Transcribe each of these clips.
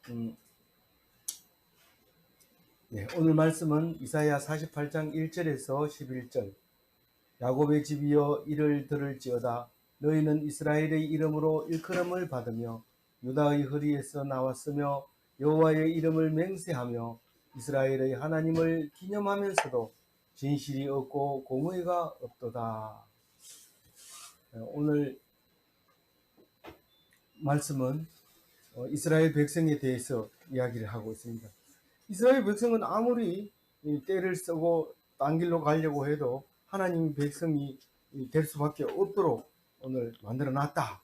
음, 네, 오늘 말씀은 이사야 48장 1절에서 11절. 야곱의 집이여 이를 들을지어다. 너희는 이스라엘의 이름으로 일컬음을 받으며 유다의 허리에서 나왔으며 여호와의 이름을 맹세하며 이스라엘의 하나님을 기념하면서도 진실이 없고 공의가 없도다. 오늘 말씀은 이스라엘 백성에 대해서 이야기를 하고 있습니다. 이스라엘 백성은 아무리 때를 쓰고 딴 길로 가려고 해도 하나님 백성이 될 수밖에 없도록 오늘 만들어 놨다.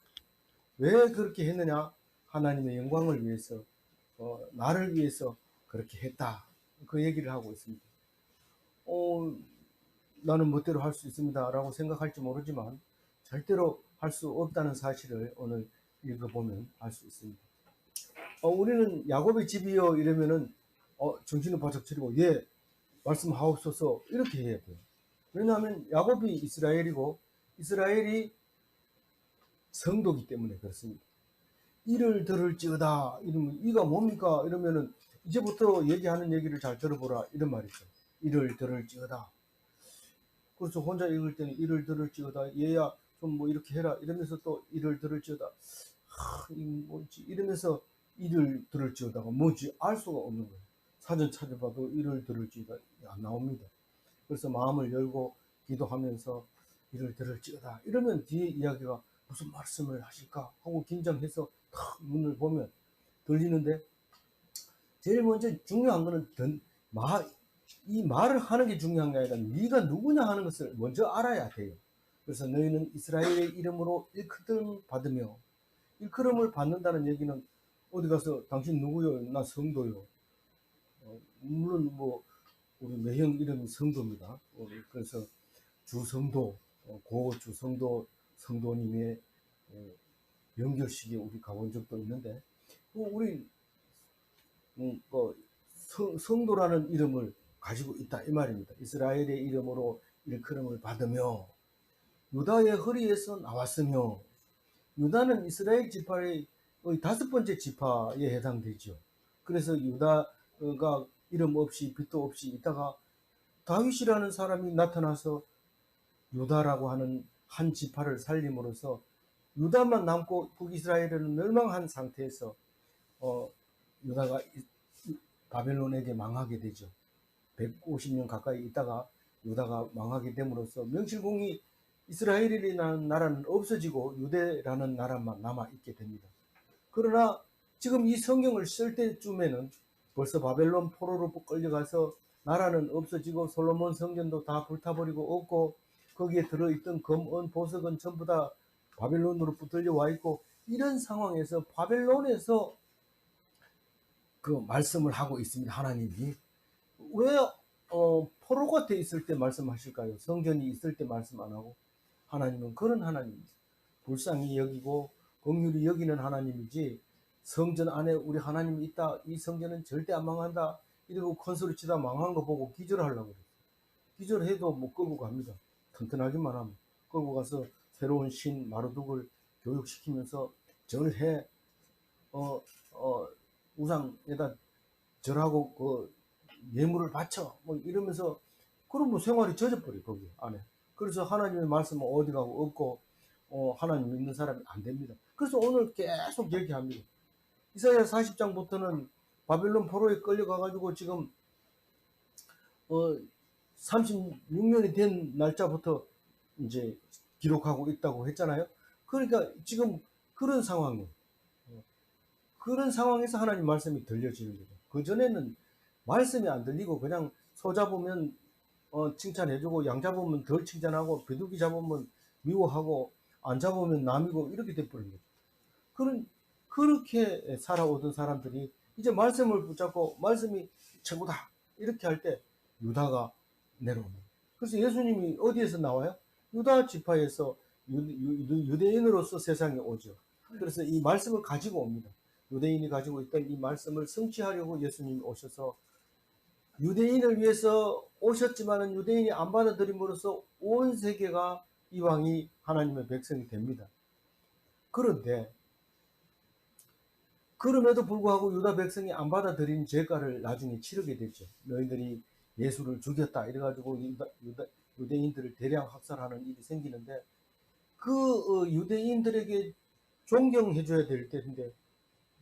왜 그렇게 했느냐? 하나님의 영광을 위해서, 나를 위해서 그렇게 했다. 그 얘기를 하고 있습니다. 나는 멋대로 할 수 있습니다. 라고 생각할지 모르지만 절대로 할 수 없다는 사실을 오늘 읽어보면 알 수 있습니다. 우리는 야곱의 집이요 이러면은 정신을 바짝 차리고 예 말씀하옵소서 이렇게 해야 돼요. 왜냐하면 야곱이 이스라엘이고 이스라엘이 성도기 때문에 그렇습니다. 이를 들을지어다 이러면 이가 뭡니까 이러면은 이제부터 얘기하는 얘기를 잘 들어보라 이런 말이죠. 이를 들을지어다. 그래서 혼자 읽을 때는 이를 들을지어다 얘야 좀 뭐 이렇게 해라 이러면서 또 이를 들을지어다 이 뭐지 이러면서 이를 들을지어다가 뭔지 알 수가 없는 거예요. 사전 찾아봐도 이를 들을지어다 안 나옵니다. 그래서 마음을 열고 기도하면서 이를 들을지어다 이러면 뒤에 이야기가 무슨 말씀을 하실까 하고 긴장해서 탁 문을 보면 들리는데 제일 먼저 중요한 거는 이 말을 하는 게 중요한 게 아니라 네가 누구냐 하는 것을 먼저 알아야 돼요. 그래서 너희는 이스라엘의 이름으로 일컬음 받으며 일컬음을 받는다는 얘기는 어디 가서 당신 누구요? 나 성도요. 물론 뭐 우리 매형 이름이 성도입니다. 그래서 주성도, 고 주성도 성도님의 연결식에 우리 가본 적도 있는데 우리 성도라는 이름을 가지고 있다 이 말입니다. 이스라엘의 이름으로 일컬음을 받으며 유다의 허리에서 나왔으며 유다는 이스라엘 지파의 다섯 번째 지파에 해당되죠. 그래서 유다가 이름 없이 빛도 없이 있다가 다윗이라는 사람이 나타나서 유다라고 하는 한 지파를 살림으로써 유다만 남고 북이스라엘은 멸망한 상태에서 유다가 바벨론에게 망하게 되죠. 150년 가까이 있다가 유다가 망하게 됨으로써 명실공히 이스라엘이라는 나라는 없어지고 유대라는 나라만 남아있게 됩니다. 그러나 지금 이 성경을 쓸 때쯤에는 벌써 바벨론 포로로 끌려가서 나라는 없어지고 솔로몬 성전도 다 불타버리고 없고 거기에 들어있던 금, 은, 보석은 전부 다 바벨론으로 붙들려 와 있고 이런 상황에서 바벨론에서 그 말씀을 하고 있습니다. 하나님이 왜 포로가 돼 있을 때 말씀하실까요? 성전이 있을 때 말씀 안 하고 하나님은 그런 하나님입니다. 불쌍히 여기고 긍휼히 여기는 하나님이지 성전 안에 우리 하나님이 있다. 이 성전은 절대 안 망한다. 이러고 큰 소리 치다 망한 거 보고 기절하려고 그래요. 기절해도 못 끌고 갑니다. 튼튼하기만 하면 끌고 가서 새로운 신 마르둑을 교육시키면서 절해 어, 어, 우상에다 절하고 그 예물을 바쳐 뭐 이러면서 그럼 뭐 생활이 젖어버려 거기 안에. 그래서 하나님의 말씀은 어디 가고 없고 하나님 믿는 사람이 안 됩니다. 그래서 오늘 계속 얘기합니다. 이사야 40장부터는 바벨론 포로에 끌려가가지고 지금 36년이 된 날짜부터 이제 기록하고 있다고 했잖아요. 그러니까 지금 그런 상황이에요. 그런 상황에서 하나님 말씀이 들려지는 거죠. 그전에는 말씀이 안 들리고 그냥 소 잡으면 칭찬해주고 양 잡으면 덜 칭찬하고 비둘기 잡으면 미워하고 안 잡으면 남이고 이렇게 돼버린 거죠. 그렇게 살아오던 사람들이 이제 말씀을 붙잡고 말씀이 최고다 이렇게 할 때 유다가 내려옵니다. 그래서 예수님이 어디에서 나와요? 유다 지파에서 유대인으로서 세상에 오죠. 그래서 이 말씀을 가지고 옵니다. 유대인이 가지고 있던 이 말씀을 성취하려고 예수님이 오셔서 유대인을 위해서 오셨지만은 유대인이 안 받아들임으로써 온 세계가 이왕이 하나님의 백성이 됩니다. 그런데 그럼에도 불구하고 유다 백성이 안 받아들인 죄가를 나중에 치르게 됐죠. 너희들이 예수를 죽였다 이래가지고 유대인들을 대량 학살하는 일이 생기는데 그 유대인들에게 존경해줘야 될 때인데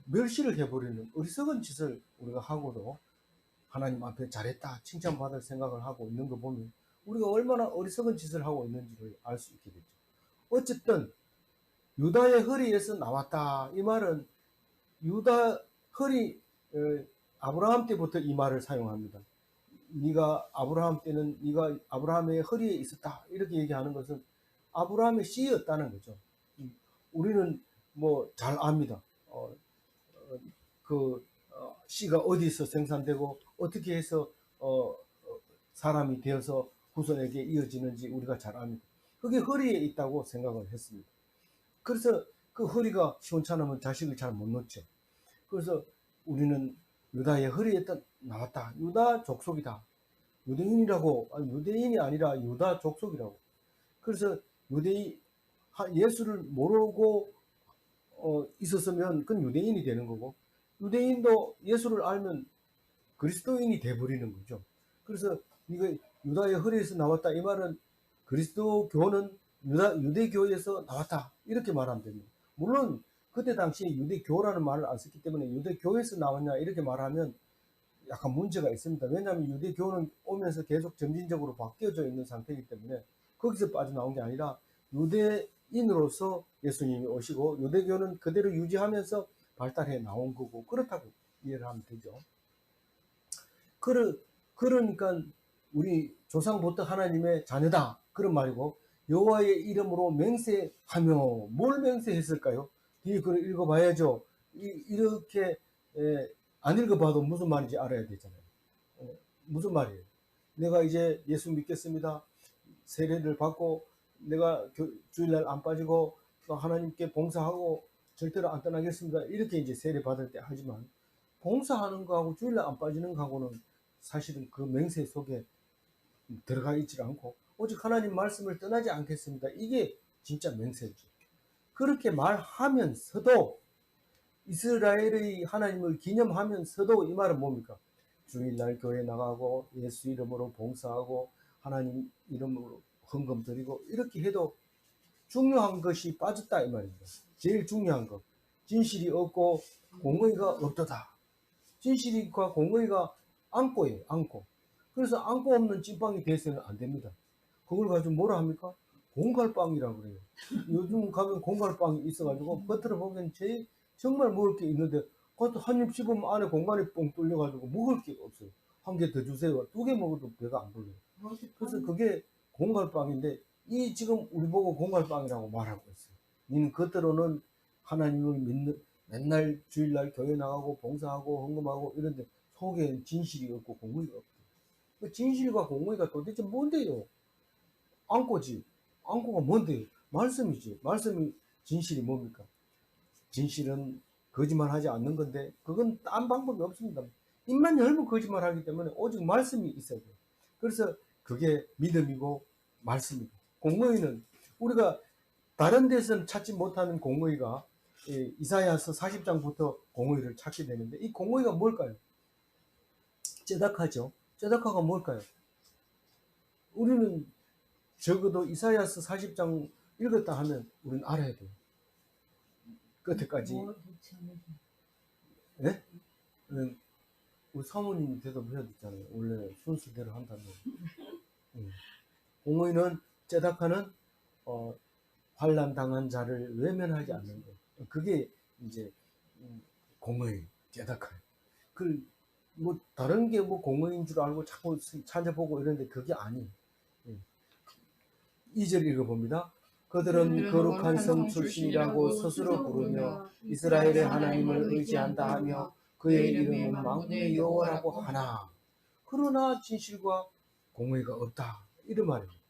멸시를 해버리는 어리석은 짓을 우리가 하고도 하나님 앞에 잘했다 칭찬받을 생각을 하고 있는 거 보면 우리가 얼마나 어리석은 짓을 하고 있는지를 알 수 있게 되죠. 어쨌든 유다의 허리에서 나왔다. 이 말은 유다 허리 아브라함 때부터 이 말을 사용합니다. 네가 아브라함 때는 네가 아브라함의 허리에 있었다. 이렇게 얘기하는 것은 아브라함의 씨였다는 거죠. 우리는 뭐 잘 압니다. 그 씨가 어디서 생산되고 어떻게 해서 사람이 되어서 후손에게 이어지는지 우리가 잘 압니다. 그게 허리에 있다고 생각을 했습니다. 그래서 그 허리가 시원찮으면 자식을 잘 못 놓죠. 그래서 우리는 유다의 허리에 나왔다. 유다 족속이다. 유대인이라고, 아니, 유대인이 아니라 유다 족속이라고. 그래서 예수를 모르고 있었으면 그건 유대인이 되는 거고, 유대인도 예수를 알면 그리스도인이 돼버리는 거죠. 그래서 이거 유다의 허리에서 나왔다. 이 말은 그리스도교는 유대교에서 나왔다. 이렇게 말하면 됩니다. 물론 그때 당시에 유대교라는 말을 안 썼기 때문에 유대교에서 나왔냐 이렇게 말하면 약간 문제가 있습니다. 왜냐하면 유대교는 오면서 계속 점진적으로 바뀌어져 있는 상태이기 때문에 거기서 빠져나온 게 아니라 유대인으로서 예수님이 오시고 유대교는 그대로 유지하면서 발달해 나온 거고 그렇다고 이해를 하면 되죠. 그러니까 우리 조상부터 하나님의 자녀다 그런 말이고 여호와의 이름으로 맹세하며 뭘 맹세했을까요? 뒤에 글을 읽어봐야죠. 이렇게 안 읽어봐도 무슨 말인지 알아야 되잖아요. 무슨 말이에요? 내가 이제 예수 믿겠습니다. 세례를 받고 내가 주일날 안 빠지고 하나님께 봉사하고 절대로 안 떠나겠습니다. 이렇게 이제 세례 받을 때 하지만 봉사하는 거하고 주일날 안 빠지는 거하고는 사실은 그 맹세 속에 들어가 있지 않고 오직 하나님 말씀을 떠나지 않겠습니다. 이게 진짜 맹세죠. 그렇게 말하면서도 이스라엘의 하나님을 기념하면서도 이 말은 뭡니까? 주일날 교회 나가고 예수 이름으로 봉사하고 하나님 이름으로 헌금 드리고 이렇게 해도 중요한 것이 빠졌다 이 말입니다. 제일 중요한 것. 진실이 없고 공의가 없도다. 진실과 공의가 안고예요. 안고. 그래서 안고 없는 찐빵이 돼서는 안 됩니다. 그걸 가지고 뭐라 합니까? 공갈빵이라고 그래요. 요즘 가면 공갈빵이 있어가지고 겉으로 보기엔 정말 먹을 게 있는데 그것도 한 입 씹으면 안에 공간이 뻥 뚫려가지고 먹을 게 없어요. 한 개 더 주세요. 2개 먹어도 배가 안 불러요. 그래서 그게 공갈빵인데 이 지금 우리 보고 공갈빵이라고 말하고 있어요. 니는 겉으로는 하나님을 믿는 맨날 주일날 교회 나가고 봉사하고 헌금하고 이런데 속에는 진실이 없고 공의가 없고 그 진실과 공의가 도대체 뭔데요? 안고지. 안고가 뭔데요? 말씀이지. 말씀이 진실이 뭡니까? 진실은 거짓말하지 않는 건데 그건 딴 방법이 없습니다. 입만 열면 거짓말하기 때문에 오직 말씀이 있어야 돼요. 그래서 그게 믿음이고 말씀이고 공의는 우리가 다른 데서는 찾지 못하는 공의가 이사야서 40장부터 공의를 찾게 되는데 이 공의가 뭘까요? 째닥하죠. 째닥하가 뭘까요? 우리는 적어도 이사야서 40장 읽었다 하면 우리는 알아야 돼요. 끝에까지. 네? 우리 사모님이 대답해야 되잖아요. 원래 순서대로 한다면. 공의는 째닥하는 환난 당한 자를 외면하지 않는 것. 그게 이제 공의, 째닥할. 뭐 다른 게 뭐 공의인 줄 알고 자꾸 찾아보고 이러는데 그게 아니에요. 2절 읽어봅니다. 그들은 거룩한 성 출신이라고 스스로 부르며 이스라엘의 하나님을 의지한다 하며 그의 이름은 만군의 여호와라고 하나 그러나 진실과 공의가 없다. 이런 말입니다.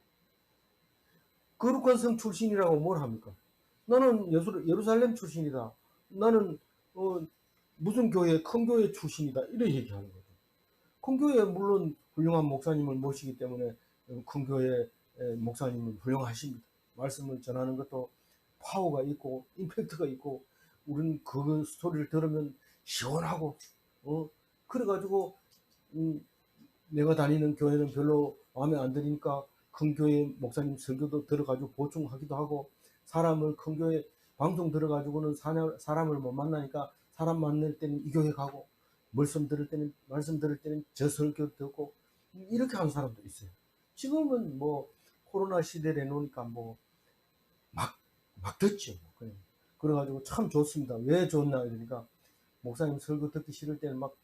거룩한 성 출신이라고 뭘 합니까? 나는 예루살렘 출신이다. 나는 무슨 교회, 큰 교회 출신이다. 이런 얘기하는 거죠. 큰 교회에 물론 훌륭한 목사님을 모시기 때문에 큰 교회 목사님은 훌륭하십니다. 말씀을 전하는 것도 파워가 있고 임팩트가 있고 우리는 그 소리를 들으면 시원하고 그래가지고 내가 다니는 교회는 별로 마음에 안 드니까 큰 교회 목사님 설교도 들어가지고 보충하기도 하고, 사람을 큰 교회 방송 들어가지고는 사람을 못 만나니까 사람 만날 때는 이 교회 가고, 말씀 들을 때는 저 설교 듣고, 이렇게 하는 사람도 있어요. 지금은 뭐 코로나 시대에 놓으니까 뭐 막 듣죠. 그래가지고 참 좋습니다. 왜 좋나 이러니까, 목사님 설교 듣기 싫을 때는 막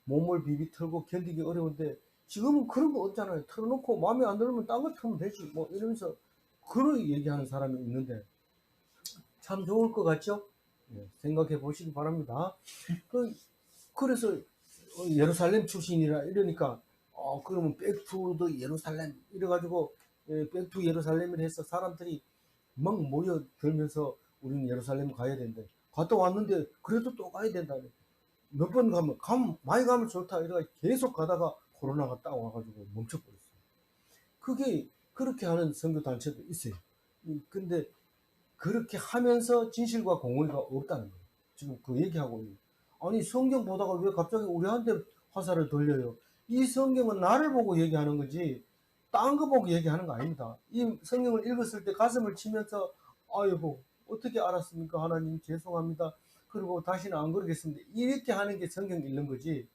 몸을 비비 털고 견디기 어려운데, 지금은 그런 거 없잖아요. 틀어놓고 마음에 안 들면 딴 거 틀면 되지 뭐 이러면서 그런 얘기하는 사람이 있는데, 참 좋을 것 같죠? 생각해 보시기 바랍니다. 그래서 예루살렘 출신이라 이러니까, 그러면 백투더 예루살렘 이래가지고 백투 예루살렘을 해서 사람들이 막 모여들면서 우리는 예루살렘 가야 된대. 갔다 왔는데 그래도 또 가야 된다. 몇 번 많이 가면 좋다 이래가 계속 가다가 코로나가 딱 와가지고 멈춰버렸어요. 그게 그렇게 하는 선교 단체도 있어요. 근데 그렇게 하면서 진실과 공의가 없다는 거예요. 지금 그 얘기하고 있는. 아니 성경 보다가 왜 갑자기 우리한테 화살을 돌려요? 이 성경은 나를 보고 얘기하는 거지 딴 거 보고 얘기하는 거 아닙니다. 이 성경을 읽었을 때 가슴을 치면서, 아이고 어떻게 알았습니까? 하나님 죄송합니다. 그리고 다시는 안 그러겠습니다. 이렇게 하는 게 성경 읽는 거지.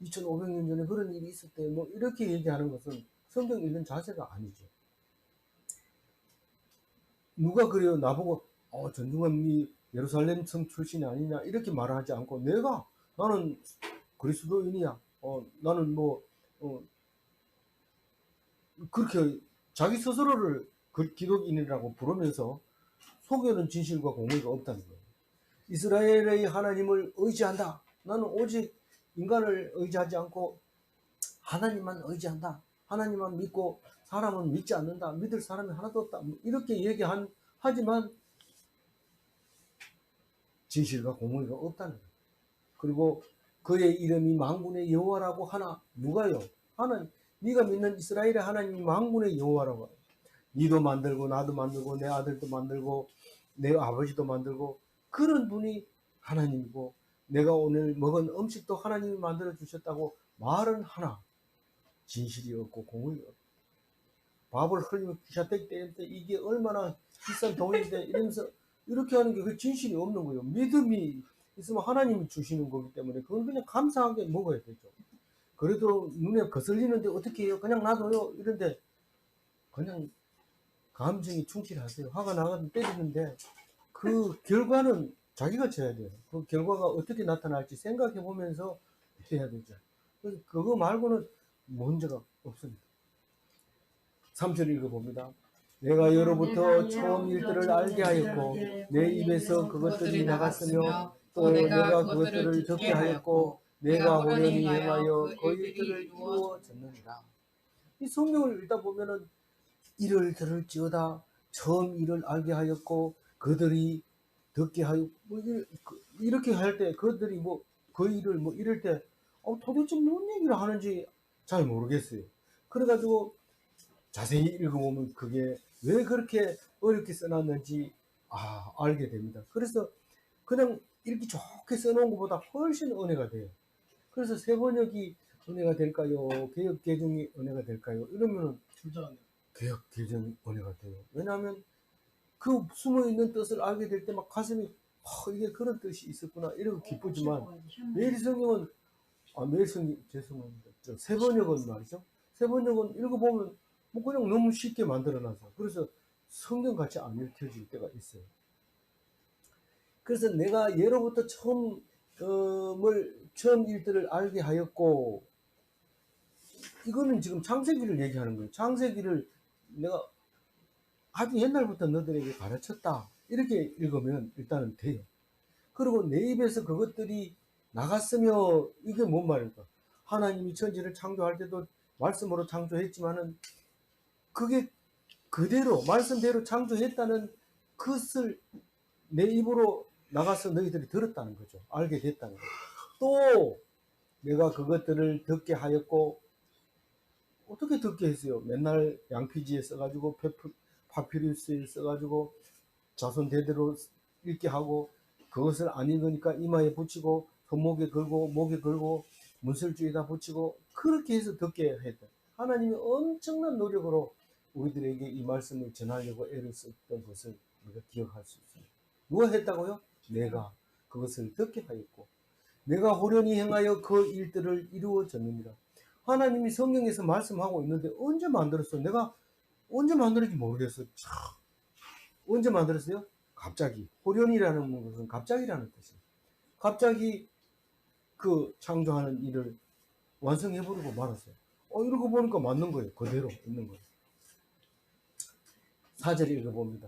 2500년 전에 그런 일이 있었대. 뭐 이렇게 얘기하는 것은 성경 읽는 자세가 아니죠. 누가 그래요? 나보고 전중환이 예루살렘 성 출신이 아니냐 이렇게 말하지 않고, 나는 그리스도인이야. 나는 뭐 그렇게 자기 스스로를 기독인이라고 부르면서 속여는 진실과 공의가 없다는 거예요. 이스라엘의 하나님을 의지한다. 나는 오직 인간을 의지하지 않고 하나님만 의지한다. 하나님만 믿고 사람은 믿지 않는다. 믿을 사람이 하나도 없다. 이렇게 하지만 진실과 공의가 없다는 거예요. 그리고 그의 이름이 만군의 여호와라고 하나. 누가요? 하나님. 네가 믿는 이스라엘의 하나님이 만군의 여호와라고. 니도 만들고 나도 만들고 내 아들도 만들고 내 아버지도 만들고 그런 분이 하나님이고, 내가 오늘 먹은 음식도 하나님이 만들어 주셨다고 말은 하나 진실이 없고 공의가 없고, 밥을 흘리면 기샤텍 때문에 이게 얼마나 비싼 돈인데 이러면서 이렇게 하는 게 그 진실이 없는 거예요. 믿음이 있으면 하나님이 주시는 거기 때문에 그건 그냥 감사하게 먹어야 되죠. 그래도 눈에 거슬리는데 어떻게 해요? 그냥 놔둬요. 이런데 그냥 감정이 충실하세요. 화가 나가면 때리는데 그 결과는 자기가 져야 돼요. 그 결과가 어떻게 나타날지 생각해 보면서 해야 되죠. 그거 말고는 문제가 없습니다. 3절 읽어봅니다. 내가 여로부터 처음 일들을 알게 하였고 내 입에서 그것들이 나갔으며 또 내가 그것들을 듣게 하였고 내가 호련히 행하여 그 일들을 이루어졌느니라. 이 성경을 읽다 보면은 이를 들을지어다 처음 이를 알게 하였고 그들이 듣게 하여 이렇게 할 때 그들이 그 일을 이럴 때 도대체 뭔 얘기를 하는지 잘 모르겠어요. 그래가지고 자세히 읽어보면 그게 왜 그렇게 어렵게 써놨는지 알게 됩니다. 그래서 그냥 읽기 좋게 써놓은 것보다 훨씬 은혜가 돼요. 그래서 새 번역이 은혜가 될까요? 개역 개정이 은혜가 될까요? 이러면은 개역 개정이 은혜가 돼요. 왜냐하면 그 숨어있는 뜻을 알게 될 때 막 가슴이 이게 그런 뜻이 있었구나 이러고 기쁘지만, 매일 성경은 매일 성경 죄송합니다. 새 번역은 말이죠. 새 번역은 읽어보면 그냥 너무 쉽게 만들어놔서 그래서 성경같이 안 읽혀질 때가 있어요. 그래서 내가 예로부터 처음 일들을 알게 하였고, 이거는 지금 창세기를 얘기하는 거예요. 창세기를 내가 아주 옛날부터 너들에게 가르쳤다 이렇게 읽으면 일단은 돼요. 그리고 내 입에서 그것들이 나갔으며, 이게 뭔 말일까? 하나님이 천지를 창조할 때도 말씀으로 창조했지만은 그게 그대로 말씀대로 창조했다는 것을 내 입으로 나가서 너희들이 들었다는 거죠. 알게 됐다는 거죠. 또 내가 그것들을 듣게 하였고, 어떻게 듣게 했어요? 맨날 양피지에 써가지고 파피루스에 써가지고 자손 대대로 읽게 하고, 그것을 안 읽으니까 이마에 붙이고 손목에 걸고 목에 걸고 문설주에다 붙이고 그렇게 해서 듣게 했다. 하나님이 엄청난 노력으로 우리들에게 이 말씀을 전하려고 애를 썼던 것을 우리가 기억할 수 있습니다. 누가 했다고요? 내가 그것을 듣게 하였고 내가 호련히 행하여 그 일들을 이루어졌느니라. 하나님이 성경에서 말씀하고 있는데 언제 만들었어? 내가 언제 만들었는지 모르겠어. 참. 언제 만들었어요? 갑자기. 호련이라는 것은 갑자기라는 뜻이에요. 갑자기 그 창조하는 일을 완성해버리고 말았어요. 이러고 보니까 맞는 거예요. 그대로 있는 거예요. 4절 읽어봅니다.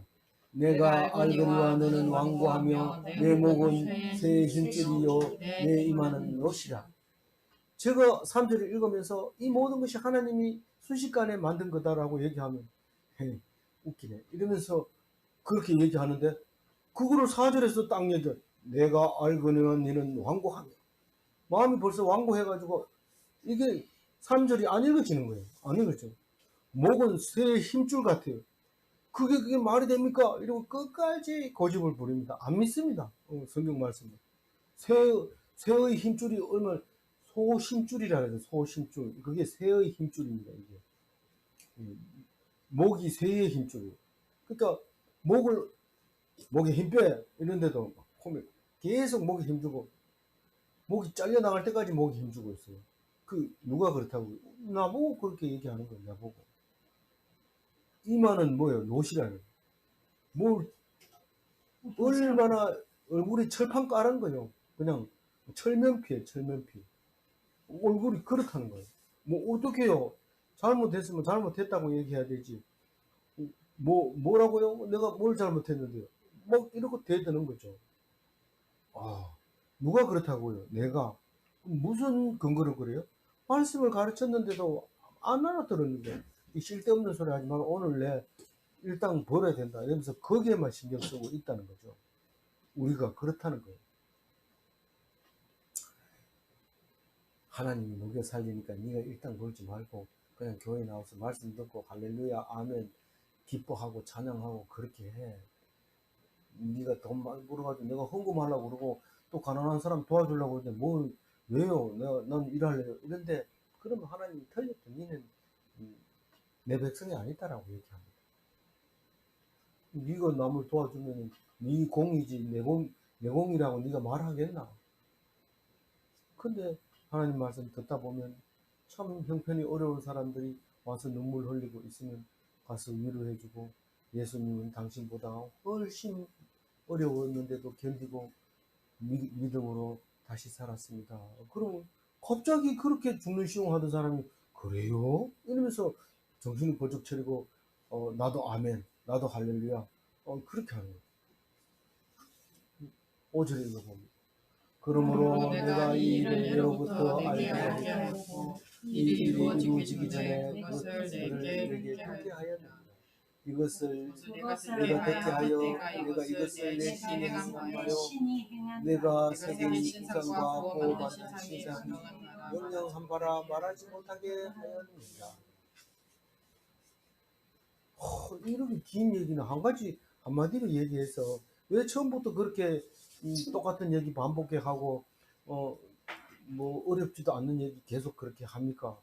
내가 알거니와 너는 완고하며 내 목은 새의 힘줄이요 내 이마는 롯이라. 제가 3절을 읽으면서 이 모든 것이 하나님이 순식간에 만든 거다라고 얘기하면 헤이 웃기네 이러면서 그렇게 얘기하는데 그거를 4절에서 딱 얘기해. 내가 알거니와 너는 완고하며. 마음이 벌써 완고해가지고 이게 3절이 안 읽어지는 거예요. 안 읽어져. 목은 새의 힘줄 같아요. 그게 말이 됩니까? 이러고 끝까지 고집을 부립니다. 안 믿습니다. 성경 말씀을. 새의 힘줄이 얼마나 소심줄이라 그래요. 소심줄. 그게 새의 힘줄입니다. 이게. 목이 새의 힘줄이에요. 그러니까 목에 힘 빼. 이런데도 계속 목에 힘주고 목이 잘려나갈 때까지 목에 힘주고 있어요. 누가 그렇다고 나보고 그렇게 얘기하는 거예요. 나보고. 이마는 뭐예요? 노시라는. 뭘 얼마나 얼굴이 철판 깔은 거예요. 그냥 철면피에 철면피. 얼굴이 그렇다는 거예요. 뭐 어떡해요? 잘못했으면 잘못했다고 얘기해야 되지. 뭐라고요? 내가 뭘 잘못했는데요? 뭐 이러고 대드는 거죠. 누가 그렇다고요? 내가. 무슨 근거로 그래요? 말씀을 가르쳤는데도 안 알아들었는데 쓸데없는 소리 하지 말고 오늘 내 일당 벌어야 된다 이러면서 거기에만 신경 쓰고 있다는 거죠. 우리가 그렇다는 거예요. 하나님이 녹여 살리니까 네가 일당 벌지 말고 그냥 교회 나와서 말씀 듣고 할렐루야 아멘 기뻐하고 찬양하고 그렇게 해. 네가 돈 많이 벌어가지고 내가 헌금하려고 그러고 또 가난한 사람 도와주려고 그러는데 왜요? 난 일할래요. 이런데 그러면 하나님이 틀렸다. 너는 내 백성이 아니다라고 얘기합니다. 네가 남을 도와주면 네 공이지 내 공이라고 네가 말하겠나? 근데 하나님 말씀 듣다 보면 참 형편이 어려운 사람들이 와서 눈물 흘리고 있으면 가서 위로해주고 예수님은 당신보다 훨씬 어려웠는데도 견디고 믿음으로 다시 살았습니다. 그럼 갑자기 그렇게 죽는 시용하던 사람이 그래요? 이러면서 정신을 번쩍 차리고 나도 아멘, 나도 할렐루야 그렇게 하는 거예요. 5절에 읽어봅니다. 그러므로 내가 이 일을 예로부터 알게 하였고 이 일이 이루어지기 전에 그것을 내게 듣게 하였느니라. 이것을 내가 듣게 하여 내가 이것을 내 신이 행하여 내가 세계의 우상과 보호받는 신상이 명령한 바라 말하지 못하게 하였느니라. 이렇게 긴 얘기는 한 가지 한마디로 얘기해서 왜 처음부터 그렇게 똑같은 얘기 반복해 하고 뭐 어렵지도 않는 얘기 계속 그렇게 합니까?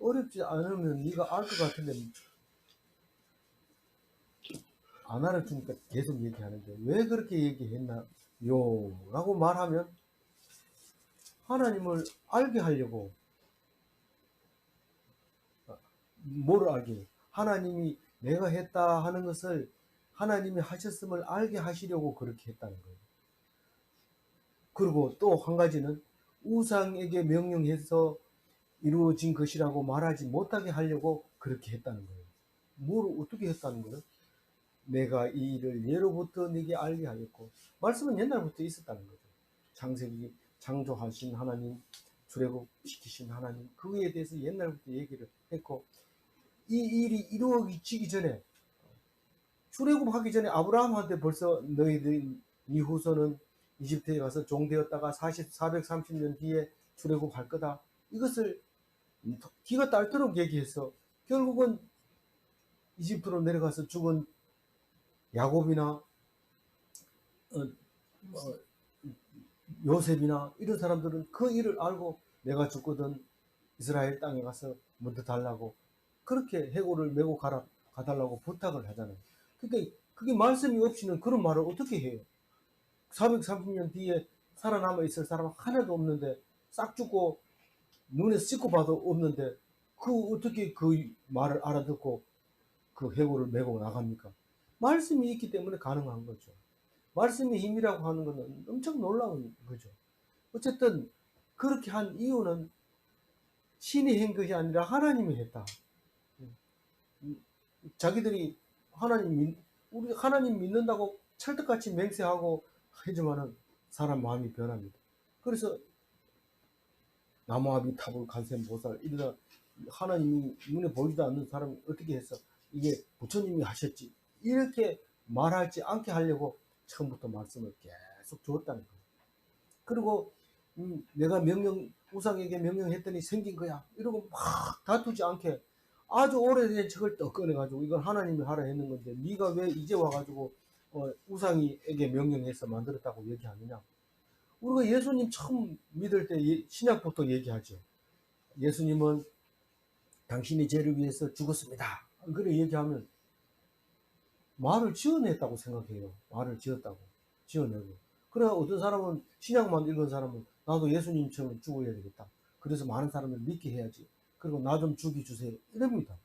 어렵지 않으면 네가 알 것 같은데 안 알아주니까 계속 얘기하는데 왜 그렇게 얘기했나요? 라고 말하면 하나님을 알게 하려고 뭐를 알게 하나님이 내가 했다 하는 것을 하나님이 하셨음을 알게 하시려고 그렇게 했다는 거예요. 그리고 또 한 가지는 우상에게 명령해서 이루어진 것이라고 말하지 못하게 하려고 그렇게 했다는 거예요. 뭘 어떻게 했다는 거예요? 내가 이 일을 예로부터 네게 알게 하였고 말씀은 옛날부터 있었다는 거죠. 창세기 창조하신 하나님 출애굽시키신 하나님 그거에 대해서 옛날부터 얘기를 했고 이 일이 이루어지기 전에 출애굽하기 전에 아브라함한테 벌써 너희들 네 후손은 이집트에 가서 종되었다가 430년 뒤에 출애굽할 거다. 이것을 기가 딸도록 얘기해서 결국은 이집트로 내려가서 죽은 야곱이나 요셉이나 이런 사람들은 그 일을 알고 내가 죽거든 이스라엘 땅에 가서 먼저 달라고 그렇게 해골을 메고 가달라고 부탁을 하잖아요. 그러니까 그게 말씀이 없이는 그런 말을 어떻게 해요? 430년 뒤에 살아남아 있을 사람 하나도 없는데 싹 죽고 눈에 씻고 봐도 없는데 어떻게 그 말을 알아듣고 그 해골을 메고 나갑니까? 말씀이 있기 때문에 가능한 거죠. 말씀의 힘이라고 하는 것은 엄청 놀라운 거죠. 어쨌든 그렇게 한 이유는 신이 한 것이 아니라 하나님이 했다. 자기들이 우리 하나님 믿는다고 찰떡같이 맹세하고 하지만은 사람 마음이 변합니다. 그래서 나무아비 타불 간셈 보살 이러다 하나님이 눈에 보이지도 않는 사람이 어떻게 해서 이게 부처님이 하셨지 이렇게 말하지 않게 하려고 처음부터 말씀을 계속 주었다는 거예요. 그리고 내가 우상에게 명령했더니 생긴 거야 이러고 막 다투지 않게 아주 오래된 책을 떡 꺼내가지고 이건 하나님이 하라 했는 건데 네가 왜 이제 와가지고 우상에게 명령해서 만들었다고 얘기하느냐. 우리가 예수님 처음 믿을 때 신약부터 얘기하죠. 예수님은 당신이 죄를 위해서 죽었습니다. 그래 얘기하면 말을 지어냈다고 생각해요. 말을 지었다고. 지어내고. 그래 어떤 사람은 신약만 읽은 사람은 나도 예수님처럼 죽어야 되겠다. 그래서 많은 사람을 믿게 해야지. 그리고 나 좀 죽여주세요. 이럽니다.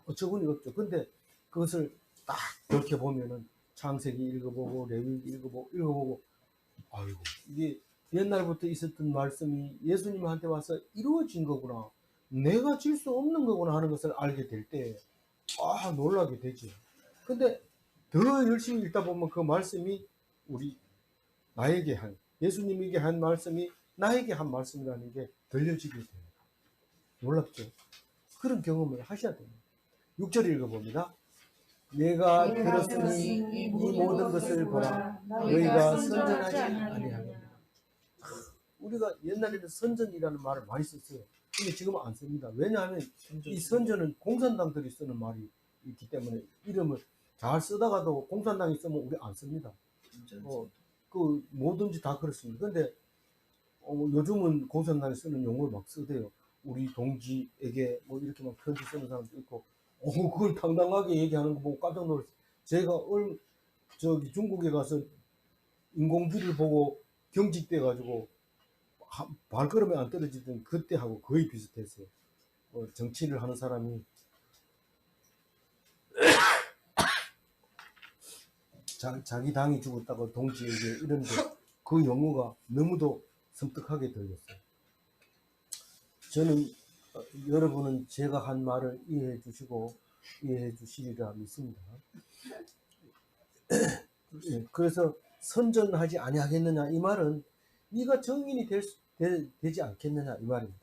어처구니 없죠. 근데 그것을 딱 그렇게 보면은 창세기 읽어보고 레위기 읽어보고 아이고 이게 옛날부터 있었던 말씀이 예수님한테 와서 이루어진 거구나. 내가 질 수 없는 거구나 하는 것을 알게 될 때 놀라게 되죠. 근데 더 열심히 읽다 보면 그 말씀이 나에게 예수님에게 한 말씀이 나에게 한 말씀이라는 게 들려지게 됩니다. 놀랍죠? 그런 경험을 하셔야 됩니다. 6절 읽어봅니다. 내가 들었으니 이 모든 것을 보라. 너희가 선전하지 아니하느냐. 우리가 옛날에는 선전이라는 말을 많이 썼어요. 근데 지금은 안 씁니다. 왜냐하면 이 선전은 공산당들이 쓰는 말이 있기 때문에 이름을 잘 쓰다가도 공산당이 쓰면 우리 안 씁니다. 뭐든지 다 그렇습니다. 근데 요즘은 공산당이 쓰는 용어를 막 쓰대요. 우리 동지에게 뭐 이렇게 막 편지 쓰는 사람도 있고, 그걸 당당하게 얘기하는 거 보고 깜짝 놀랐어요. 제가 중국에 가서 인공비를 보고 경직돼 가지고 발걸음에 안 떨어지던 그때하고 거의 비슷했어요. 정치를 하는 사람이 자기 당이 죽었다고 동지에게 이런데 그 용어가 너무도 섬뜩하게 들렸어요. 저는 여러분은 제가 한 말을 이해해 주시고 이해해 주시리라 믿습니다. 그래서 선전하지 아니하겠느냐 이 말은 네가 정인이 되지 않겠느냐 이 말입니다.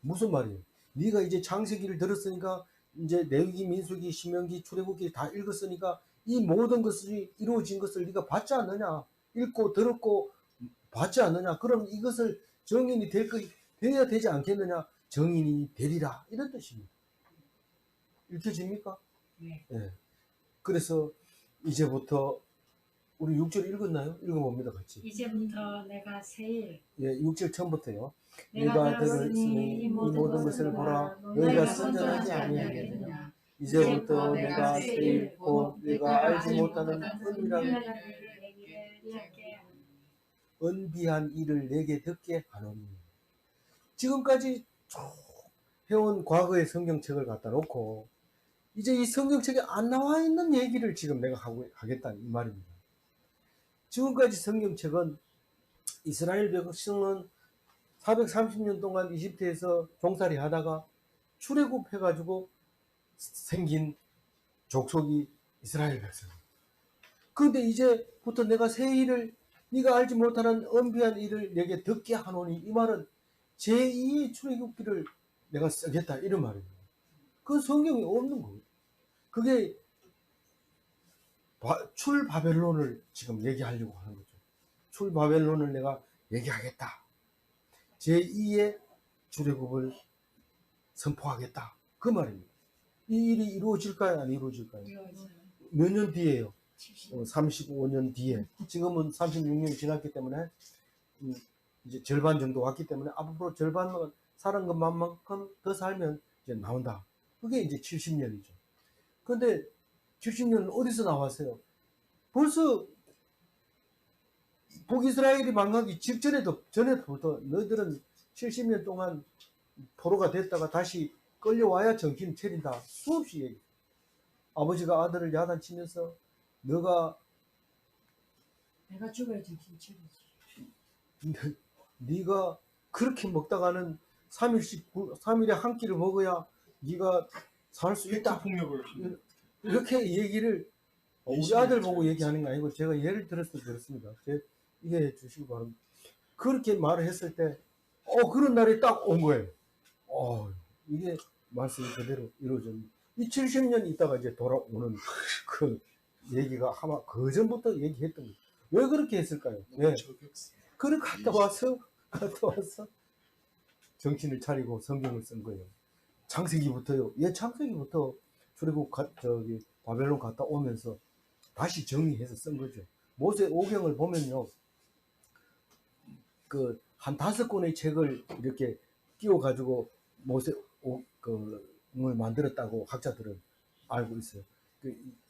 무슨 말이에요? 네가 이제 창세기를 들었으니까 이제 레위기, 민수기, 신명기, 출애굽기 다 읽었으니까 이 모든 것이 이루어진 것을 네가 봤지 않느냐? 읽고 들었고 봤지 않느냐? 그럼 이것을 정인이 되어야 되지 않겠느냐? 정인이 되리라 이런 뜻입니다. 읽혀집니까? 네. 네. 그래서 이제부터 우리 6절 읽었나요? 읽어봅니다 같이. 이제부터 내가 세일 6절 처음부터요. 내가 들었으니 이 모든 것을 보라. 너희가 선전하지 아니하겠느냐. 이제부터 내가 세일 곧 네가 알지 못하는 은비한 일을 내게 듣게 하노니. 지금까지 쭉 해온 과거의 성경책을 갖다 놓고 이제 이 성경책에 안 나와 있는 얘기를 지금 내가 하겠다 이 말입니다. 지금까지 성경책은 이스라엘 백성은 430년 동안 이집트에서 종살이 하다가 출애굽해가지고 생긴 족속이 이스라엘 백성. 그런데 이제부터 내가 새 일을 네가 알지 못하는 은비한 일을 내게 듣게 하노니 이 말은 제2의 출애굽기를 내가 쓰겠다 이런 말입니다. 그 성경이 없는 거예요. 그게 출바벨론을 지금 얘기하려고 하는 거죠. 출바벨론을 내가 얘기하겠다. 제2의 출애굽을 선포하겠다. 그 말입니다. 이 일이 이루어질까요? 안 이루어질까요? 몇 년 뒤에요? 35년 뒤에, 지금은 36년이 지났기 때문에 이제 절반 정도 왔기 때문에 앞으로 절반 살은 것만큼 더 살면 이제 나온다. 그게 이제 70년이죠. 근데 70년은 어디서 나왔어요? 벌써 북이스라엘이 망하기 전에부터 너희들은 70년 동안 포로가 됐다가 다시 끌려와야 정신 차린다. 수없이 얘기. 아버지가 아들을 야단치면서 내가 죽어야 정신 차리지. 네가 그렇게 먹다가는 3일에 한 끼를 먹어야 네가 살 수 있다. 폭력을 이렇게 얘기를 우리 아들 보고 얘기하는 게 아니고 제가 예를 들어서 그렇습니다. 이해해 주시기 바랍니다. 그렇게 말을 했을 때 그런 날이 딱 온 거예요. 이게 말씀이 그대로 이루어졌는데 이 70년 있다가 이제 돌아오는 그 얘기가 아마 그 전부터 얘기했던 거예요. 왜 그렇게 했을까요? 왜? 그걸 갔다 와서 정신을 차리고 성경을 쓴 거예요. 창세기부터요. 창세기부터 출애굽 바벨론 갔다 오면서 다시 정리해서 쓴 거죠. 모세 오경을 보면요. 한 5권의 책을 이렇게 끼워가지고 모세 을 만들었다고 학자들은 알고 있어요.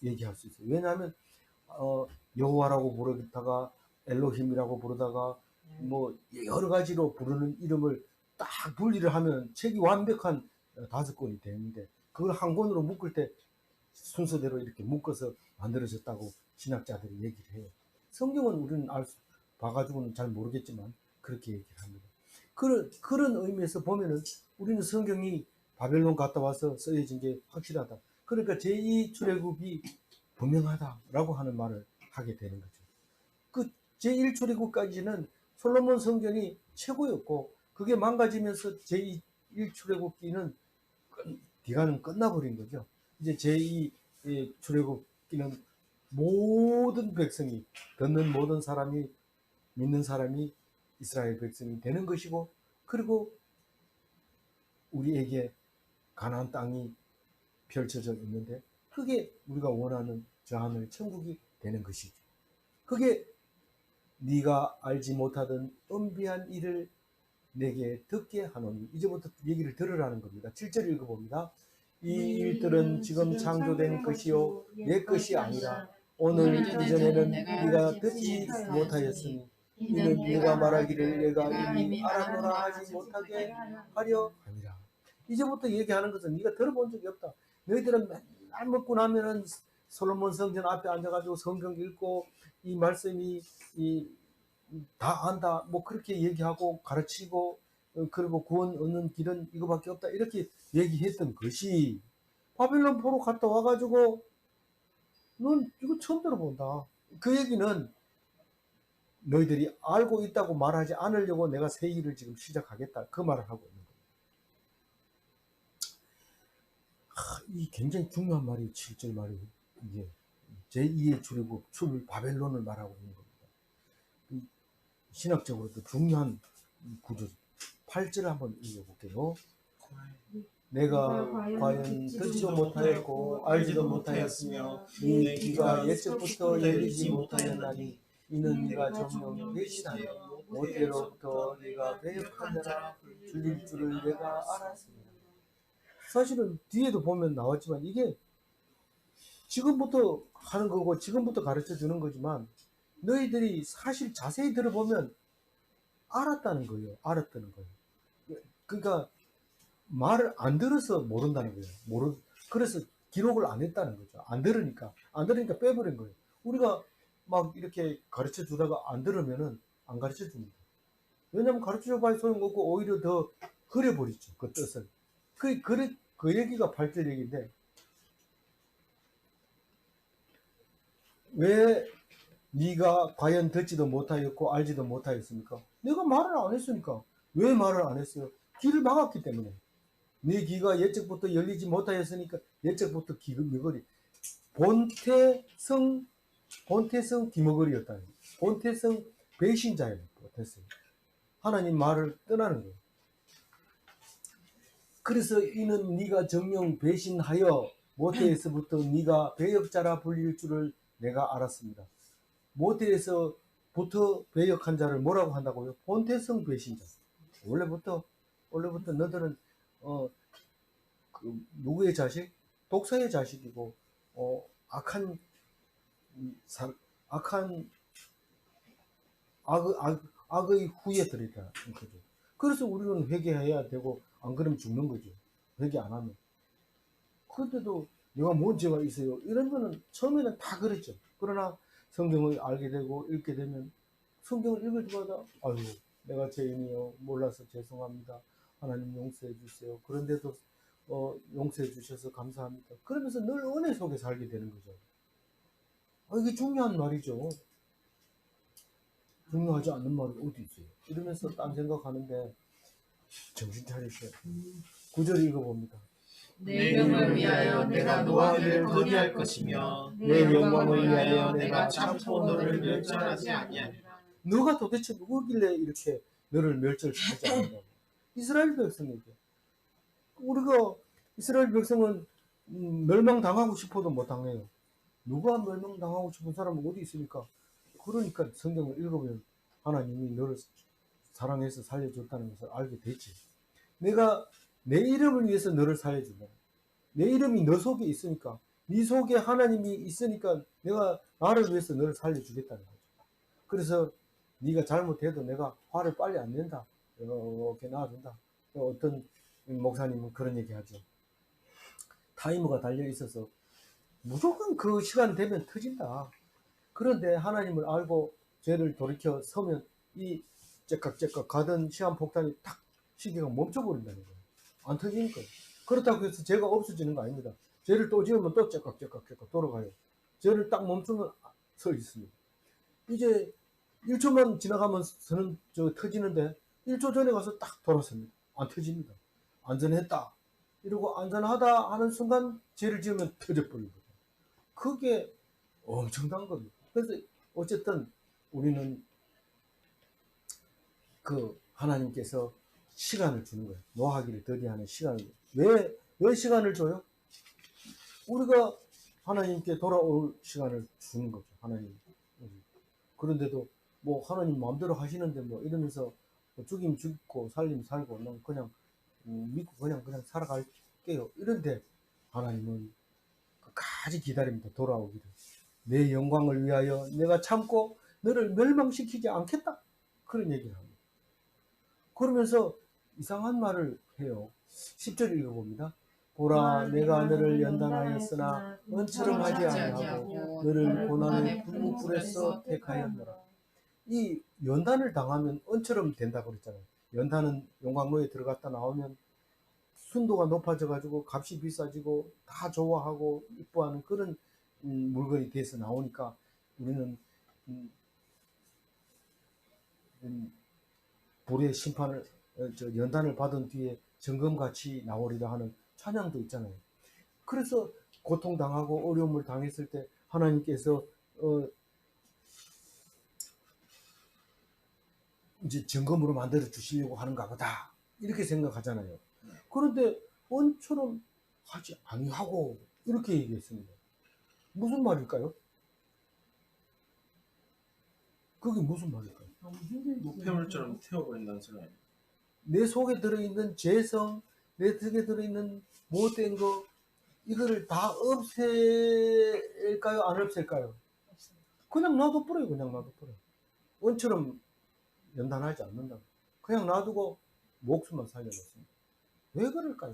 얘기할 수 있어요. 왜냐하면 여호와라고 부르다가 엘로힘이라고 부르다가 뭐 여러 가지로 부르는 이름을 딱 분리를 하면 책이 완벽한 5권이 되는데 그걸 한 권으로 묶을 때 순서대로 이렇게 묶어서 만들어졌다고 신학자들이 얘기를 해요. 성경은 우리는 봐가지고는 잘 모르겠지만 그렇게 얘기를 합니다. 그런 의미에서 보면은 우리는 성경이 바벨론 갔다 와서 쓰여진 게 확실하다. 그러니까 제2 출애굽이 분명하다라고 하는 말을 하게 되는 거죠. 그 제1 출애굽까지는 솔로몬 성전이 최고였고 그게 망가지면서 제2 출애굽기는 기간은 끝나버린 거죠. 이제 제2 출애굽기는 모든 백성이 듣는 모든 사람이 믿는 사람이 이스라엘 백성이 되는 것이고 그리고 우리에게 가나안 땅이 펼쳐져 있는데 그게 우리가 원하는 저 하늘 천국이 되는 것이죠. 그게 네가 알지 못하던 은비한 일을 내게 듣게 하노니 이제부터 얘기를 들으라는 겁니다. 7절 읽어봅니다. 이 일들은 지금 창조된 것이요 내 것이 아니라 오늘 이전에는 네가 듣지 못하였으니 이는 네가 말하기를 내가 이미 알아노라 하지 못하게 하려 함이라. 이제부터 얘기하는 것은 네가 들어본 적이 없다. 너희들은 맨날 먹고 나면은 솔로몬 성전 앞에 앉아가지고 성경 읽고 이 말씀이 다 안다 뭐 그렇게 얘기하고 가르치고 그리고 구원 얻는 길은 이거밖에 없다 이렇게 얘기했던 것이 바빌론 포로 갔다 와가지고 넌 이거 처음 들어본다. 그 얘기는 너희들이 알고 있다고 말하지 않으려고 내가 새 일을 지금 시작하겠다 그 말을 하고 있는 거예요. 이 굉장히 중요한 말이에요. 7절 말이 이게 제2의 출애굽 바벨론을 말하고 있는 겁니다. 신학적으로도 중요한 구조 8절을 한번 읽어볼게요. 내가 과연 듣지도 못하였고 알지도 못하였으며 네 귀가 옛적부터 열리지 못하였나니 이는 네가 정령 배신하여 모태로부터 네가 배역한 자라 줄릴 줄을 내가 알았습니다. 사실은 뒤에도 보면 나왔지만 이게 지금부터 하는 거고 지금부터 가르쳐 주는 거지만 너희들이 사실 자세히 들어보면 알았다는 거예요. 알았다는 거예요. 그러니까 말을 안 들어서 모른다는 거예요. 그래서 기록을 안 했다는 거죠. 안 들으니까 빼버린 거예요. 우리가 막 이렇게 가르쳐 주다가 안 들으면은 안 가르쳐 줍니다. 왜냐면 가르쳐 줘봐야 소용없고 오히려 더 흐려버리죠. 그 뜻을. 그 얘기가 8절 얘기인데 왜 네가 과연 듣지도 못하였고 알지도 못하였습니까? 내가 말을 안 했으니까. 왜 말을 안 했어요? 귀를 막았기 때문에. 네 귀가 옛적부터 열리지 못하였으니까 옛적부터 귀머거리. 본태성 귀머거리였다는 거예요. 본태성 배신자예요. 됐어요. 하나님 말을 떠나는 거예요. 그래서 이는 네가 정령 배신하여 모태에서부터 네가 배역자라 불릴 줄을 내가 알았습니다. 모태에서부터 배역한 자를 뭐라고 한다고요? 본태성 배신자. 원래부터 너들은 누구의 자식? 독사의 자식이고 악한 악한 악의 후예 들이다. 거죠. 그래서 우리는 회개해야 되고 안 그러면 죽는 거죠. 회개 안 하면. 그런데도 내가 뭔 죄가 있어요. 이런 거는 처음에는 다 그랬죠. 그러나 성경을 알게 되고 읽게 되면 성경을 읽을 때마다 아유 내가 죄인이요 몰라서 죄송합니다. 하나님 용서해 주세요. 그런데도 용서해 주셔서 감사합니다. 그러면서 늘 은혜 속에 살게 되는 거죠. 이게 중요한 말이죠. 중요하지 않는 말이 어디 있어요. 이러면서 딴 생각하는데 정신 차리세요. 9절 읽어봅니다. 내 명을 위하여 내가 노하기를 거리할 것이며 내 영광을 위하여 내가 참고 너를 멸절하지 아니하리라. 너가 도대체 누구길래 이렇게 너를 멸절시키지 않는다고? 이스라엘 백성에게. 우리가 이스라엘 백성은 멸망당하고 싶어도 못 당해요. 누가 멸망당하고 싶은 사람은 어디 있습니까? 그러니까 성경을 읽어보면 하나님이 너를 사랑해서 살려줬다는 것을 알게 되지. 내가 내 이름을 위해서 너를 살려준다. 내 이름이 너 속에 있으니까, 네 속에 하나님이 있으니까 내가 나를 위해서 너를 살려주겠다는 거죠. 그래서 네가 잘못해도 내가 화를 빨리 안 낸다. 이렇게 놔둔다. 어떤 목사님은 그런 얘기 하죠. 타이머가 달려 있어서 무조건 그 시간 되면 터진다. 그런데 하나님을 알고 죄를 돌이켜 서면 이 째깍째깍 가던 시한폭탄이 딱 시계가 멈춰버린다는 거예요. 안 터지니까. 그렇다고 해서 죄가 없어지는 거 아닙니다. 죄를 또 지으면 또 째깍째깍 돌아가요. 죄를 딱 멈추면 서 있습니다. 이제 1초만 지나가면서는 터지는데 1초 전에 가서 딱 돌아섭니다. 안 터집니다. 안전했다. 이러고 안전하다 하는 순간 죄를 지으면 터져버리는 거예요. 그게 엄청난 겁니다. 그래서 어쨌든 우리는 그 하나님께서 시간을 주는 거예요. 노하기를 더디하는 시간을. 왜 시간을 줘요? 우리가 하나님께 돌아올 시간을 주는 거죠. 하나님. 그런데도 뭐 하나님 마음대로 하시는데 뭐 이러면서 죽임 죽고 살림 살고 난 그냥 믿고 그냥 살아갈게요. 이런데 하나님은 끝까지 기다립니다. 돌아오기를. 내 영광을 위하여 내가 참고 너를 멸망시키지 않겠다. 그런 얘기를 합니다. 그러면서 이상한 말을 해요. 10절 읽어봅니다. 보라 내가 너를 연단하였으나 은처럼 하지 아니하고 너를 고난의 불못불에서 택하였노라. 이 연단을 당하면 은처럼 된다고 그랬잖아요. 연단은 용광로에 들어갔다 나오면 순도가 높아져 가지고 값이 비싸지고 다 좋아하고 이뻐하는 그런 물건이 돼서 나오니까 우리는 불의 심판을 연단을 받은 뒤에 정금같이 나오리라 하는 찬양도 있잖아요. 그래서 고통당하고 어려움을 당했을 때 하나님께서 이제 점검으로 만들어 주시려고 하는가 보다 이렇게 생각하잖아요. 그런데 은처럼 하지 아니하고 이렇게 얘기했습니다. 무슨 말일까요? 그게 무슨 말일까요? 노폐물처럼 태워버린다는 소리 아니에요? 내 속에 들어있는 죄성, 내 속에 들어있는 못된 거 이거를 다 없앨까요? 안 없앨까요? 그냥 놔둬버려요. 그냥 놔둬버려요. 은처럼 연단하지 않는다. 그냥 놔두고 목숨만 살려놓습니다. 왜 그럴까요?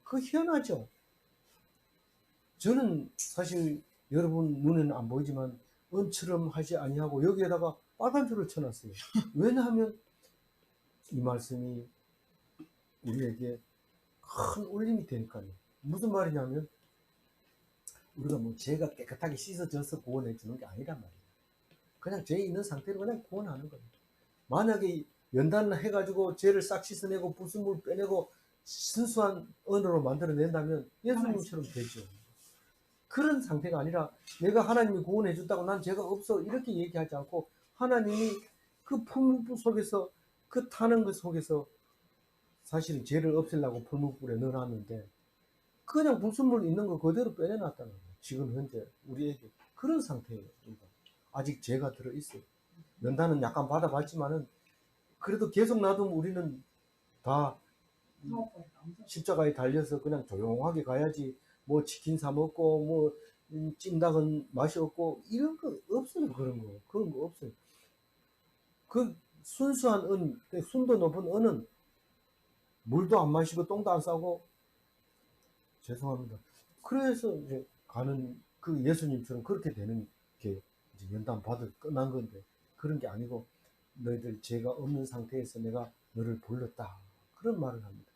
그 희한하죠. 저는 사실 여러분 눈에는 안 보이지만 은처럼 하지 아니하고 여기에다가 빨간 줄을 쳐놨어요. 왜냐하면 이 말씀이 우리에게 큰 울림이 되니까요. 무슨 말이냐면 우리가 뭐 죄가 깨끗하게 씻어져서 구원해 주는 게 아니란 말이에요. 그냥 죄 있는 상태로 그냥 구원하는 거예요. 만약에 연단을 해가지고 죄를 싹 씻어내고 불순물 빼내고 순수한 언어로 만들어낸다면 예수님처럼 되죠. 그런 상태가 아니라 내가 하나님이 구원해 줬다고 난 죄가 없어 이렇게 얘기하지 않고 하나님이 그 풀무불 속에서 그 타는 것 속에서 사실은 죄를 없애려고 풀무불에 넣어놨는데 그냥 불순물 있는 거 그대로 빼내놨다는 거예요. 지금 현재 우리에게 그런 상태예요. 아직 죄가 들어있어요. 연단은 약간 받아봤지만은 그래도 계속 놔두면 우리는 다 십자가에 달려서 그냥 조용하게 가야지, 뭐 치킨 사 먹고 뭐 찜닭은 맛이 없고 이런 거 없어요. 그런 거 없어요. 그 순수한 은, 순도 높은 은은 물도 안 마시고 똥도 안 싸고, 죄송합니다. 그래서 이제 가는 그 예수님처럼 그렇게 되는 게 이제 연단 받을 끝난 건데, 그런 게 아니고 너희들 죄가 없는 상태에서 내가 너를 불렀다, 그런 말을 합니다.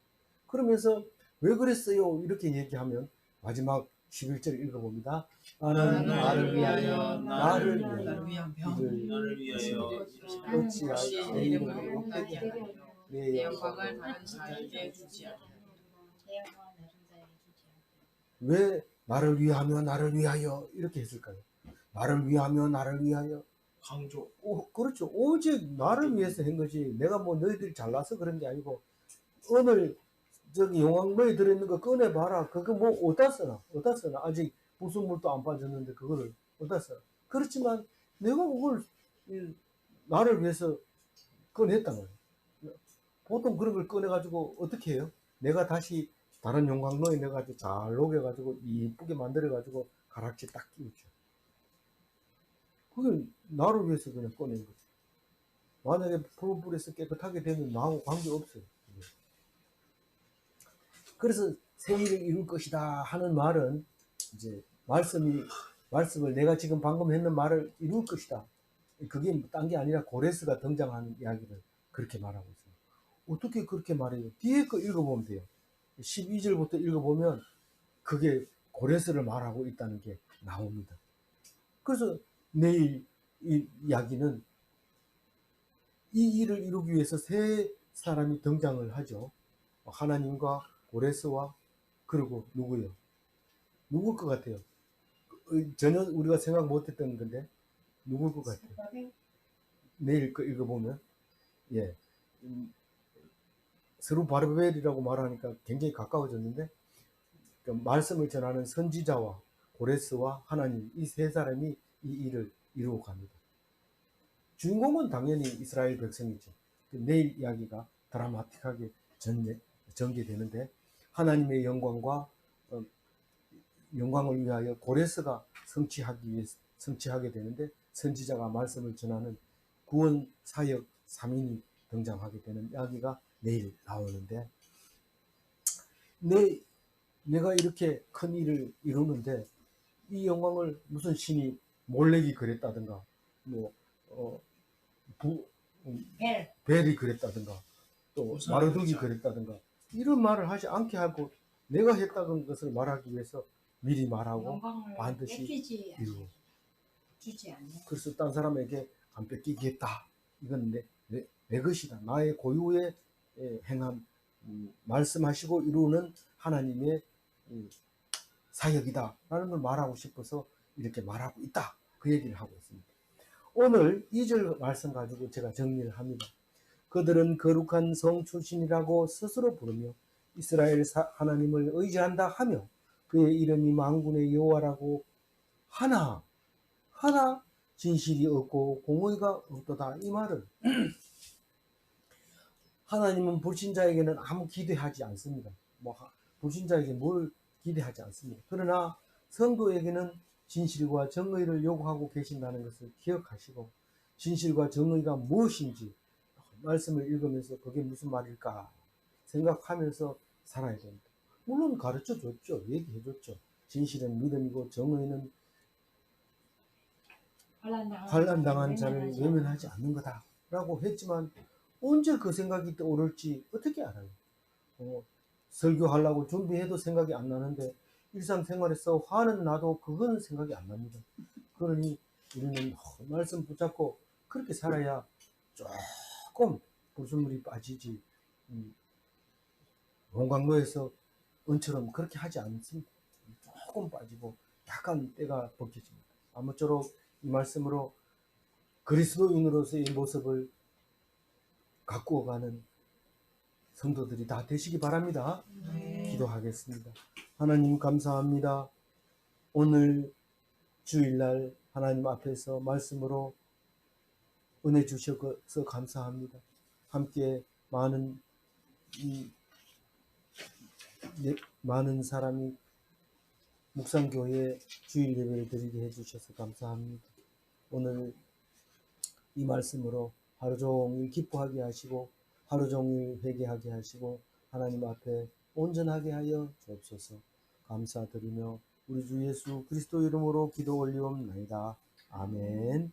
그러면서 왜 그랬어요? 이렇게 얘기하면 마지막 11절 읽어봅니다. 나는 나를 위하여 나를 위하여 나를 위하여 어찌하여 내 이름을 욕되게 하며 내 영광을 다른 자에게 주지 않으려. 왜 나를 위하며 나를 위하여 이렇게 했을까요? 나를 위하며 나를 위하여, 강조. 그렇죠. 오직 나를 위해서 한 거지, 내가 뭐 너희들이 잘나서 그런 게 아니고. 오늘 저기 용왕로에 들어있는 거 꺼내봐라. 그거 뭐 어디다 쓰나 아직 부순물도 안 빠졌는데 그거를 어디다 쓰나. 그렇지만 내가 그걸 나를 위해서 꺼냈단 말이에요. 보통 그런 걸 꺼내가지고 어떻게 해요? 내가 다시 다른 용광로에 내가지고 잘 녹여가지고 이쁘게 만들어가지고 가락지 딱 끼우죠. 그게 나를 위해서 그냥 꺼낸 거죠. 만약에 불에서 깨끗하게 되면 나하고 관계없어요. 그래서 새 일을 이룰 것이다 하는 말은 이제 말씀을 내가 지금 방금 했는 말을 이룰 것이다. 그게 딴 게 아니라 고레스가 등장하는 이야기를 그렇게 말하고 있습니다. 어떻게 그렇게 말해요? 뒤에 거 읽어보면 돼요. 12절부터 읽어보면 그게 고레스를 말하고 있다는 게 나옵니다. 그래서 내일 이 이야기는 이 일을 이루기 위해서 세 사람이 등장을 하죠. 하나님과 고레스와, 그리고 누구요? 누굴 것 같아요? 전혀 우리가 생각 못했던 건데 누굴 것 같아요? 내일 거 읽어보면, 예, 스루바벨이라고 말하니까 굉장히 가까워졌는데, 그 말씀을 전하는 선지자와 고레스와 하나님, 이 세 사람이 이 일을 이루어 갑니다. 주인공은 당연히 이스라엘 백성이죠. 내일 이야기가 드라마틱하게 전개되는데, 하나님의 영광과 영광을 위하여 고레스가 성취하게 되는데, 선지자가 말씀을 전하는 구원 사역 3인이 등장하게 되는 이야기가 내일 나오는데, 내가 이렇게 큰 일을 이루는데 이 영광을 무슨 신이 몰렉이 그랬다든가, 뭐 벨이 그랬다든가, 또 마르둑이 그랬다든가 이런 말을 하지 않게 하고, 내가 했다는 것을 말하기 위해서 미리 말하고 반드시 이루고, 그래서 딴 사람에게 안 뺏기겠다, 이건 내 것이다, 나의 고유의 행함, 말씀하시고 이루는 하나님의 사역이다 라는 걸 말하고 싶어서 이렇게 말하고 있다, 그 얘기를 하고 있습니다. 오늘 2절 말씀 가지고 제가 정리를 합니다. 그들은 거룩한 성 출신이라고 스스로 부르며 이스라엘 하나님을 의지한다 하며 그의 이름이 만군의 여호와라고 하나 진실이 없고 공의가 없도다. 이 말은 하나님은 불신자에게는 아무 기대하지 않습니다. 불신자에게 뭘 기대하지 않습니다. 그러나 성도에게는 진실과 정의를 요구하고 계신다는 것을 기억하시고, 진실과 정의가 무엇인지 말씀을 읽으면서 그게 무슨 말일까 생각하면서 살아야 됩니다. 물론 가르쳐 줬죠. 얘기해 줬죠. 진실은 믿음이고 정의는 환난당한 자를 외면하지 않는 거다 라고 했지만, 언제 그 생각이 떠오를지 어떻게 알아요? 설교하려고 준비해도 생각이 안 나는데 일상생활에서 화는 나도 그건 생각이 안 납니다. 그러니 우리는 말씀 붙잡고 그렇게 살아야 조금 불순물이 빠지지, 용광로에서 은처럼 그렇게 하지 않습니다. 조금 빠지고 약간 때가 벗겨집니다. 아무쪼록 이 말씀으로 그리스도인으로서의 모습을 가꾸어가는 성도들이 다 되시기 바랍니다. 기도하겠습니다. 하나님 감사합니다. 오늘 주일날 하나님 앞에서 말씀으로 은혜 주셔서 감사합니다. 함께 많은 사람이 묵상교회에 주일 예배를 드리게 해주셔서 감사합니다. 오늘 이 말씀으로 하루 종일 기뻐하게 하시고 하루 종일 회개하게 하시고 하나님 앞에 온전하게 하여 주옵소서. 감사드리며 우리 주 예수 그리스도 이름으로 기도 올리옵나이다. 아멘.